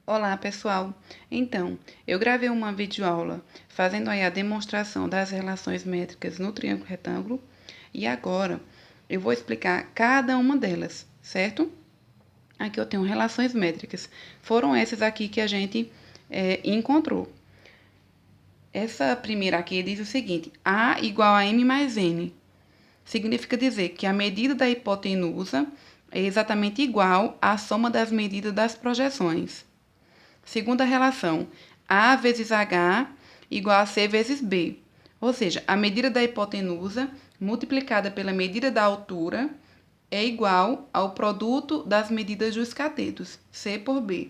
Olá, pessoal! Então, eu gravei uma videoaula fazendo aí a demonstração das relações métricas no triângulo retângulo e agora eu vou explicar cada uma delas, certo? Aqui eu tenho relações métricas. Foram essas aqui que a gente encontrou. Essa primeira aqui diz o seguinte: A igual a M mais N. Significa dizer que a medida da hipotenusa é exatamente igual à soma das medidas das projeções. Segunda relação, A vezes H igual a C vezes B. Ou seja, a medida da hipotenusa multiplicada pela medida da altura é igual ao produto das medidas dos catetos, C por B.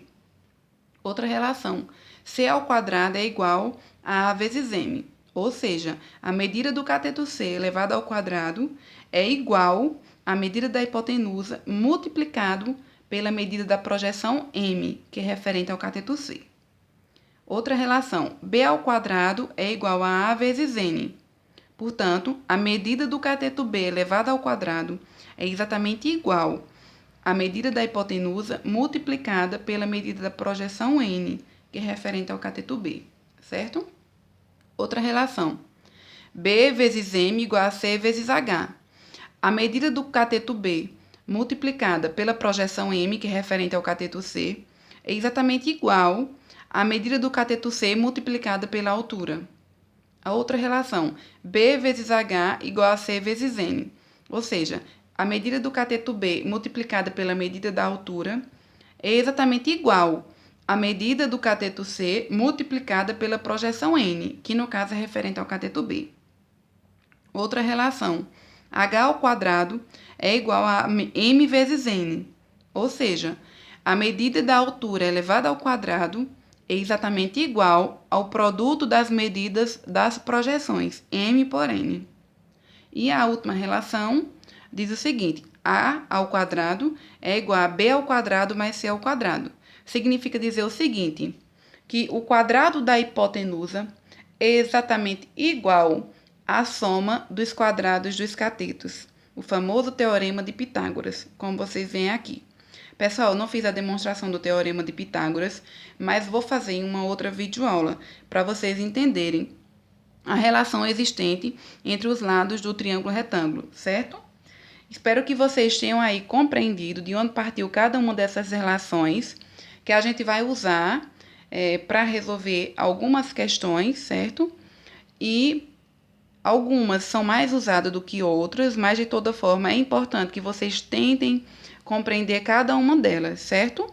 Outra relação, C ao quadrado é igual a A vezes M. Ou seja, a medida do cateto C elevado ao quadrado é igual à medida da hipotenusa multiplicado pela medida da projeção M, que é referente ao cateto C. Outra relação, B ao quadrado é igual a A vezes N. Portanto, a medida do cateto B elevado ao quadrado é exatamente igual à medida da hipotenusa multiplicada pela medida da projeção N, que é referente ao cateto B, certo? Outra relação, B vezes M igual a C vezes H. A medida do cateto B multiplicada pela projeção M, que é referente ao cateto C, é exatamente igual à medida do cateto C multiplicada pela altura. A outra relação, B vezes H igual a C vezes N. Ou seja, a medida do cateto B multiplicada pela medida da altura é exatamente igual à medida do cateto C multiplicada pela projeção N, que no caso é referente ao cateto B. Outra relação, H ao quadrado é igual a M vezes N, ou seja, a medida da altura elevada ao quadrado é exatamente igual ao produto das medidas das projeções, M por N. E a última relação diz o seguinte, A ao quadrado é igual a B ao quadrado mais C ao quadrado. Significa dizer o seguinte, que o quadrado da hipotenusa é exatamente igual à soma dos quadrados dos catetos, o famoso teorema de Pitágoras, como vocês veem aqui. Pessoal, não fiz a demonstração do teorema de Pitágoras, mas vou fazer em uma outra videoaula para vocês entenderem a relação existente entre os lados do triângulo retângulo, certo? Espero que vocês tenham aí compreendido de onde partiu cada uma dessas relações que a gente vai usar para resolver algumas questões, certo? E algumas são mais usadas do que outras, mas de toda forma é importante que vocês tentem compreender cada uma delas, certo?